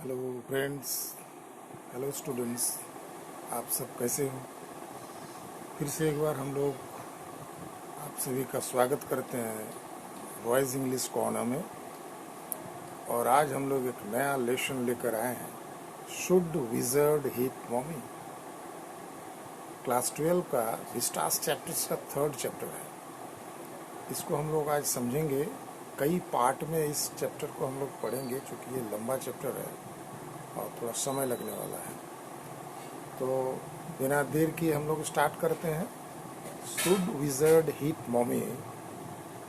Hello friends, hello students. आप सब कैसे हो? फिर से एक बार हम लोग आप सभी का स्वागत करते हैं वॉइस इंग्लिश कॉर्नर में। और आज हम लोग एक नया लेसन लेकर आए हैं, should wizard hit mommy. Class 12 का विस्टास चैप्टर्स का 3rd चैप्टर है। इसको हम लोग आज समझेंगे। कई पार्ट में इस चैप्टर को हम लोग पढ़ेंगे, क्योंकि ये लंबा चैप्टर है और थोड़ा समय लगने वाला है। तो बिना देर किए हम लोग स्टार्ट करते हैं। शुड विजर्ड हिट मॉमी,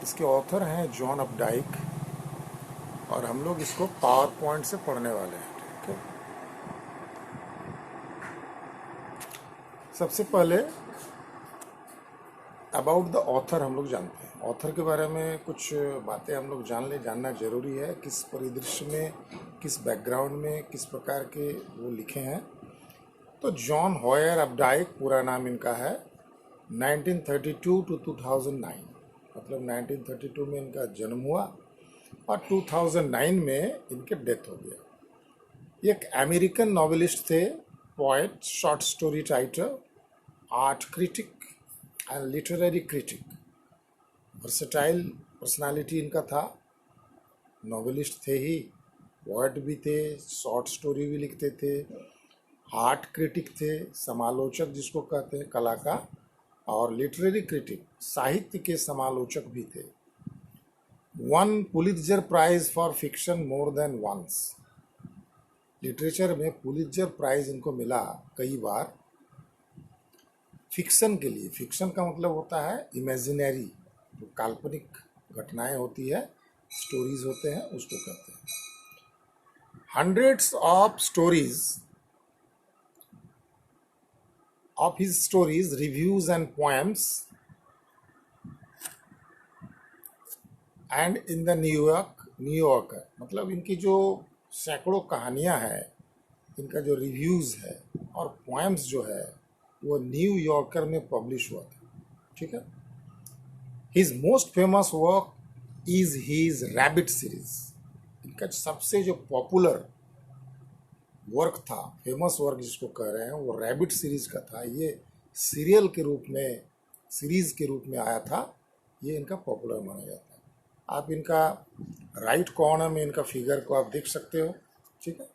इसके ऑथर हैं जॉन अपडाइक, और हम लोग इसको पावर पॉइंट से पढ़ने वाले हैं। ठीक है, सबसे पहले अबाउट द ऑथर हम लोग जानते हैं। ऑथर के बारे में कुछ बातें हम लोग जानना जरूरी है। किस परिदृश्य में, किस बैकग्राउंड में, किस प्रकार के वो लिखे हैं। तो जॉन हॉयर अपडाइक पूरा नाम इनका है। 1932 टू 2009, मतलब 1932 में इनका जन्म हुआ और 2009 में इनके डेथ हो गया। ये एक अमेरिकन नॉवेलिस्ट थे, poet, short story writer, art critic and literary critic. Versatile personality इनका था। नॉवेलिस्ट थे ही, पोएट भी थे, शॉर्ट स्टोरी भी लिखते थे, आर्ट क्रिटिक थे, समालोचक जिसको कहते हैं कला का, और लिटरेरी क्रिटिक, साहित्य के समालोचक भी थे। Won Pulitzer prize for fiction more than once. Literature में पुलित्जर प्राइज इनको मिला कई बार फिक्शन के लिए। फिक्शन का मतलब होता है इमेजिनरी, जो काल्पनिक घटनाएं होती है, स्टोरीज होते हैं, उसको कहते हैं। Hundreds of stories of his stories, reviews and poems, and in the new yorker, मतलब इनकी जो सैकड़ों कहानियां हैं, इनका जो रिव्यूज़ है और पोएम्स जो है वो न्यू यॉर्कर में पब्लिश हुआ था। ठीक है, his most famous work is his rabbit series. इनका सबसे जो पॉपुलर वर्क था, फेमस वर्क जिसको कह रहे हैं, वो रैबिट सीरीज का था। ये सीरियल के रूप में, सीरीज के रूप में आया था। ये इनका पॉपुलर माना जाता है। आप इनका राइट कॉर्नर में इनका फिगर को आप देख सकते हो। ठीक है,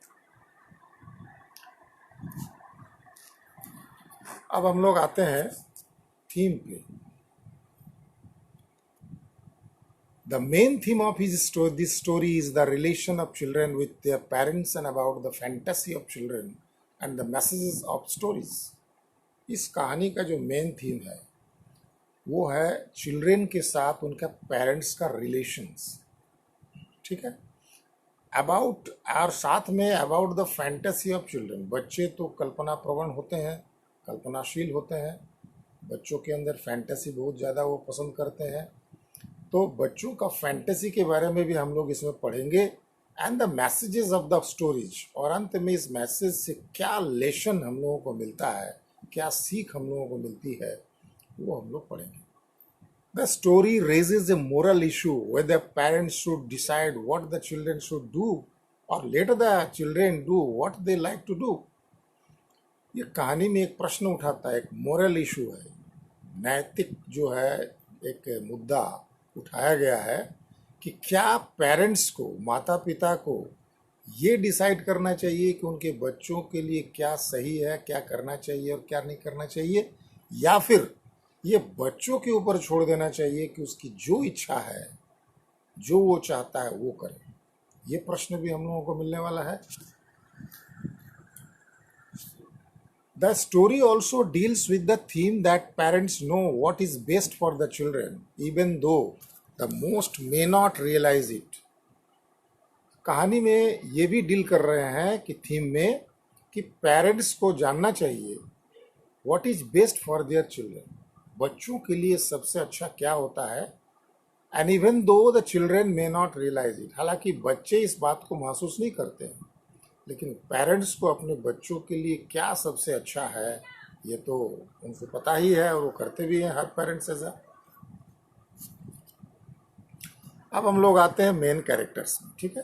अब हम लोग आते हैं थीम पे। The main theme of this story is the relation of children with their parents and about the fantasy of children and the messages of stories. इस कहानी का जो मेन थीम है वो है चिल्ड्रेन के साथ उनका पेरेंट्स का रिलेशंस। ठीक है, अबाउट, और साथ में about the fantasy of children. बच्चे तो कल्पना प्रवण होते हैं, कल्पनाशील होते हैं, बच्चों के अंदर फैंटेसी बहुत ज़्यादा वो पसंद करते हैं। तो बच्चों का फैंटेसी के बारे में भी हम लोग इसमें पढ़ेंगे, and the messages of the stories. और अंत में इस मैसेज से क्या लेसन हम लोगों को मिलता है, क्या सीख हम लोगों को मिलती है, वो हम लोग पढ़ेंगे। The story raises a moral issue whether parents should decide what the children should do और let the children do what they like to do. ये कहानी में एक प्रश्न उठाता है, एक मोरल इशू है, नैतिक जो है एक मुद्दा उठाया गया है कि क्या पेरेंट्स को, माता पिता को ये डिसाइड करना चाहिए कि उनके बच्चों के लिए क्या सही है, क्या करना चाहिए और क्या नहीं करना चाहिए, या फिर ये बच्चों के ऊपर छोड़ देना चाहिए कि उसकी जो इच्छा है, जो वो चाहता है वो करे। ये प्रश्न भी हम लोगों को मिलने वाला है। The story also deals with the theme that parents know what is best for the children, even though the most may not realize it. कहानी में ये भी डील कर रहे हैं कि थीम में कि पेरेंट्स को जानना चाहिए what is best for their children, बच्चों के लिए सबसे अच्छा क्या होता है, and even though the children may not realize it, हालांकि बच्चे इस बात को महसूस नहीं करते हैं, लेकिन पेरेंट्स को अपने बच्चों के लिए क्या सबसे अच्छा है ये तो उनको पता ही है और वो करते भी हैं, हर पेरेंट्स ऐसा। अब हम लोग आते हैं मेन कैरेक्टर्स में। ठीक है,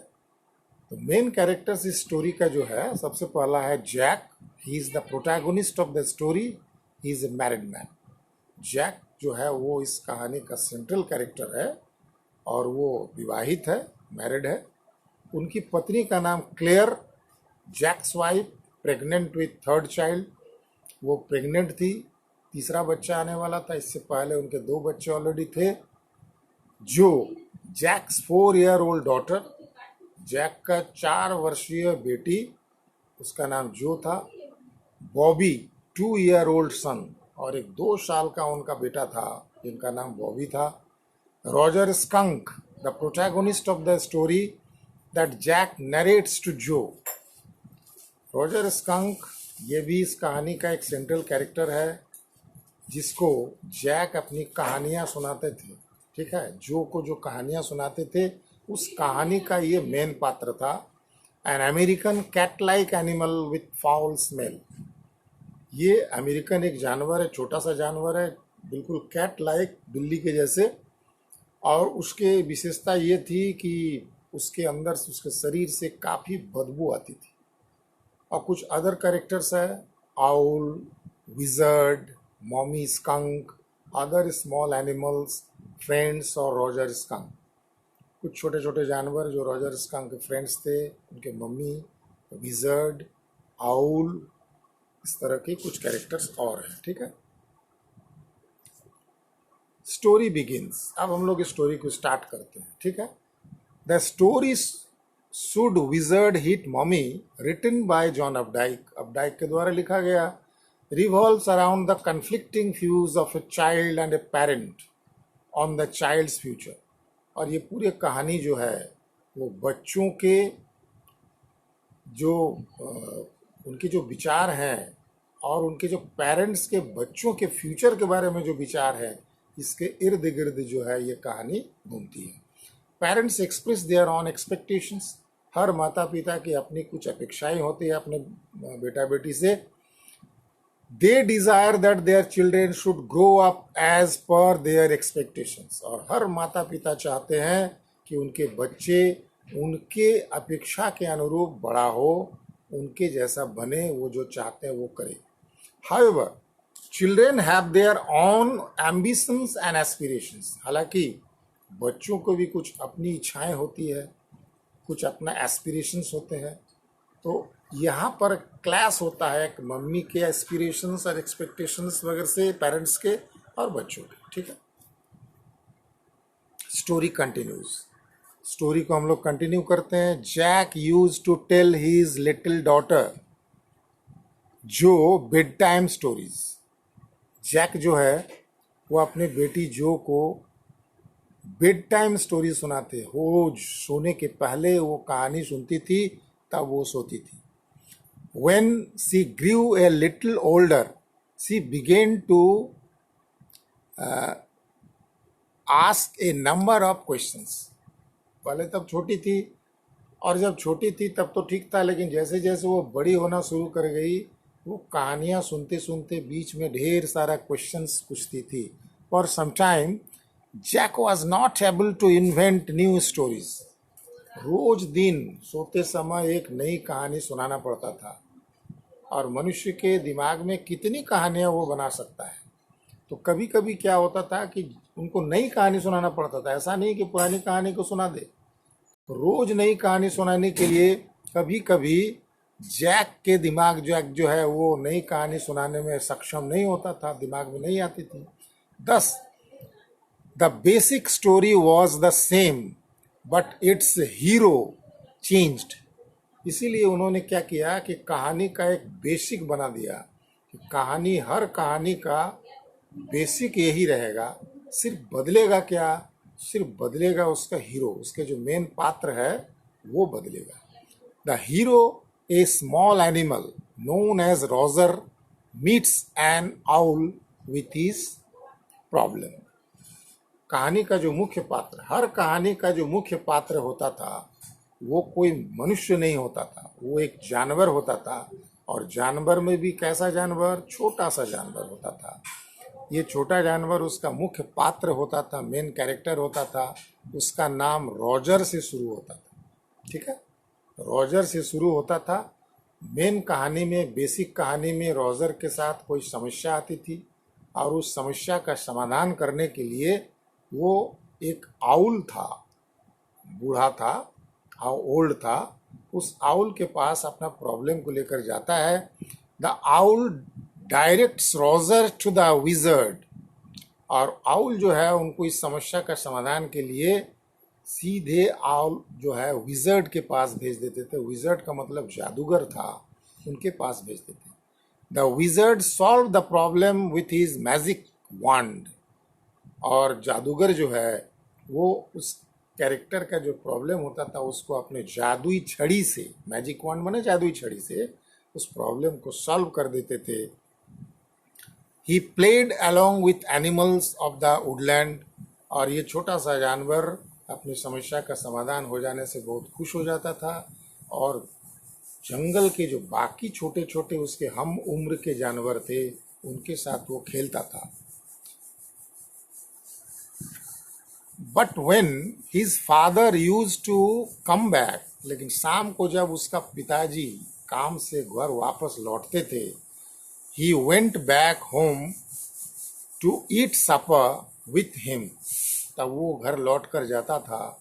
तो मेन कैरेक्टर्स इस स्टोरी का जो है, सबसे पहला है Jack. He is the protagonist of the story. He is a married man. Jack जो है वो इस कहानी का सेंट्रल कैरेक्टर है और वो विवाहित है, मैरिड है। उनकी पत्नी का नाम Claire. Jack's wife pregnant with third child. वो प्रेग्नेंट थी, तीसरा बच्चा आने वाला था। इससे पहले उनके 2 बच्चे ऑलरेडी थे। जो Jack's 4 year old daughter, Jack का 4 वर्षीय बेटी, उसका नाम जो था। बॉबी 2 ईयर ओल्ड सन, और एक 2 साल का उनका बेटा था जिनका नाम बॉबी था। Roger Skunk, the protagonist of the story that Jack narrates to Jo. Roger Skunk ये भी इस कहानी का एक सेंट्रल कैरेक्टर है जिसको जैक अपनी कहानियां सुनाते थे। ठीक है, जो को जो कहानियां सुनाते थे उस कहानी का ये मेन पात्र था। An American cat like animal with foul smell. ये अमेरिकन एक जानवर है, छोटा सा जानवर है, बिल्कुल कैट लाइक, बिल्ली के जैसे। और उसके विशेषता ये थी कि उसके अंदर से, उसके शरीर से काफ़ी बदबू आती थी। और कुछ अदर कैरेक्टर्स है, owl, wizard, mommy skunk, other small animals, friends और रॉजर स्कंक। कुछ छोटे छोटे जानवर जो रॉजर स्कंक के फ्रेंड्स थे, उनके मम्मी, विजर्ड, आउल, इस तरह के कुछ कैरेक्टर्स और हैं। ठीक है, स्टोरी बिगिंस। अब हम लोग इस स्टोरी को स्टार्ट करते हैं। ठीक है, the story should wizard hit mommy, written by John Updike, Updike के द्वारा लिखा गया, revolves around the conflicting views of a child and a parent on the child's future। और ये पूरी कहानी जो है वो बच्चों के जो उनके जो विचार हैं और उनके जो पेरेंट्स के बच्चों के फ्यूचर के बारे में जो विचार है, इसके इर्द गिर्द जो है ये कहानी घूमती है। Parents express their own expectations. हर माता पिता की अपनी कुछ अपेक्षाएं होती है अपने बेटा बेटी से। They desire that their children should grow up as per their expectations। और हर माता पिता चाहते हैं कि उनके बच्चे उनके अपेक्षा के अनुरूप बड़ा हो, उनके जैसा बने, वो जो चाहते हैं वो करे। However, children have their own ambitions and aspirations। हालांकि बच्चों को भी कुछ अपनी इच्छाएं होती है, कुछ अपना एस्पिरेशंस होते हैं। तो यहाँ पर क्लैश होता है कि मम्मी के एस्पिरेशंस और एक्सपेक्टेशंस वगैरह से, पेरेंट्स के और बच्चों के। ठीक है, स्टोरी कंटिन्यूज। स्टोरी को हम लोग कंटिन्यू करते हैं। Jack use to tell his little daughter Jo bed time stories. Jack जो है वो अपने बेटी जो को बेड टाइम स्टोरी सुनाते। वो सोने के पहले वो कहानी सुनती थी, तब वो सोती थी। When she grew a little older, she began to ask a number of questions। पहले तब छोटी थी, और जब छोटी थी तब तो ठीक था, लेकिन जैसे जैसे वो बड़ी होना शुरू कर गई, वो कहानियाँ सुनते सुनते बीच में ढेर सारा क्वेश्चंस पूछती थी। For some time, Jack was not able to invent new stories। रोज दिन सोते समय एक नई कहानी सुनाना पड़ता था, और मनुष्य के दिमाग में कितनी कहानियां वो बना सकता है। तो कभी कभी क्या होता था कि उनको नई कहानी सुनाना पड़ता था। ऐसा नहीं कि पुरानी कहानी को सुना दे, रोज नई कहानी सुनाने के लिए कभी कभी जैक के दिमाग जो है वो नई कहानी सुनाने में सक्षम नहीं होता था, दिमाग में नहीं आती थी। Thus, the basic story was the same, but its hero changed। इसीलिए उन्होंने क्या किया कि कहानी का एक बेसिक बना दिया कि कहानी, हर कहानी का बेसिक यही रहेगा, सिर्फ बदलेगा क्या, सिर्फ बदलेगा उसका हीरो, उसके जो मेन पात्र है वो बदलेगा। The hero a small animal known as Roger meets an owl with his problem. कहानी का जो मुख्य पात्र, हर कहानी का जो मुख्य पात्र होता था वो कोई मनुष्य नहीं होता था, वो एक जानवर होता था। और जानवर में भी कैसा जानवर, छोटा सा जानवर होता था। ये छोटा जानवर उसका मुख्य पात्र होता था, मेन कैरेक्टर होता था। उसका नाम रॉजर से शुरू होता था। ठीक है, रॉजर से शुरू होता था। मेन कहानी में, बेसिक कहानी में रॉजर के साथ कोई समस्या आती थी और उस समस्या का समाधान करने के लिए वो एक आउल था, बूढ़ा था, ओल्ड था, उस आउल के पास अपना प्रॉब्लम को लेकर जाता है। The owl directs Roger to the wizard, और आउल जो है उनको इस समस्या का समाधान के लिए सीधे आउल जो है विजर्ड के पास भेज देते थे। विजर्ड का मतलब जादूगर था, उनके पास भेजते थे। The wizard solve the problem with his magic wand, और जादूगर जो है वो उस कैरेक्टर का जो प्रॉब्लम होता था उसको अपने जादुई छड़ी से, मैजिक वांड माने जादुई छड़ी से, उस प्रॉब्लम को सॉल्व कर देते थे। He played along with animals of the Woodland, और ये छोटा सा जानवर अपनी समस्या का समाधान हो जाने से बहुत खुश हो जाता था, और जंगल के जो बाकी छोटे छोटे उसके हम उम्र के जानवर थे उनके साथ वो खेलता था। But when his father use to come back, लेकिन शाम को जब उसका पिताजी काम से घर वापस लौटते थे, he went back home to eat supper with him, तब वो घर लौट कर जाता था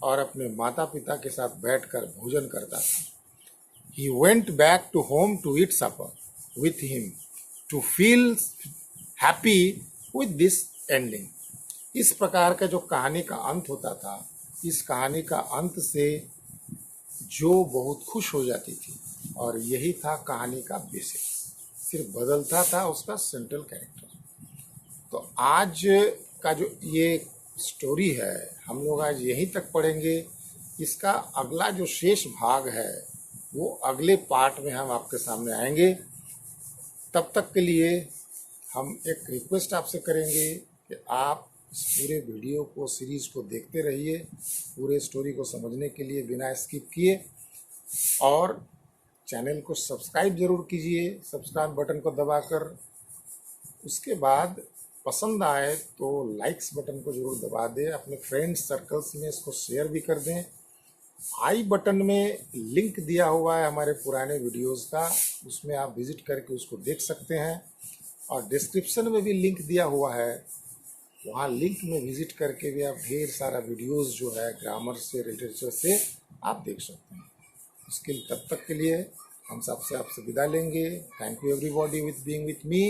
और अपने माता पिता के साथ बैठकर भोजन करता था। He went back to home to eat supper with him to feel happy with this ending. इस प्रकार का जो कहानी का अंत होता था, इस कहानी का अंत से जो बहुत खुश हो जाती थी, और यही था कहानी का बेसिक, सिर्फ बदलता था उसका सेंट्रल कैरेक्टर। तो आज का जो ये स्टोरी है हम लोग आज यहीं तक पढ़ेंगे। इसका अगला जो शेष भाग है वो अगले पार्ट में हम आपके सामने आएंगे। तब तक के लिए हम एक रिक्वेस्ट आपसे करेंगे कि आप इस पूरे वीडियो को, सीरीज को देखते रहिए, पूरे स्टोरी को समझने के लिए बिना स्किप किए, और चैनल को सब्सक्राइब जरूर कीजिए, सब्सक्राइब बटन को दबाकर। उसके बाद पसंद आए तो लाइक्स बटन को जरूर दबा दें, अपने फ्रेंड्स सर्कल्स में इसको शेयर भी कर दें। आई बटन में लिंक दिया हुआ है हमारे पुराने वीडियोस का, उसमें आप विजिट करके उसको देख सकते हैं, और डिस्क्रिप्शन में भी लिंक दिया हुआ है, वहाँ लिंक में विजिट करके भी आप ढेर सारा वीडियोस जो है ग्रामर से, लिटरेचर से आप देख सकते हैं। उसके लिए तब तक के लिए हम सबसे आपसे विदा लेंगे। Thank you everybody with being with me,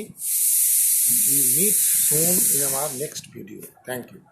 and we meet soon in our next video. Thank you.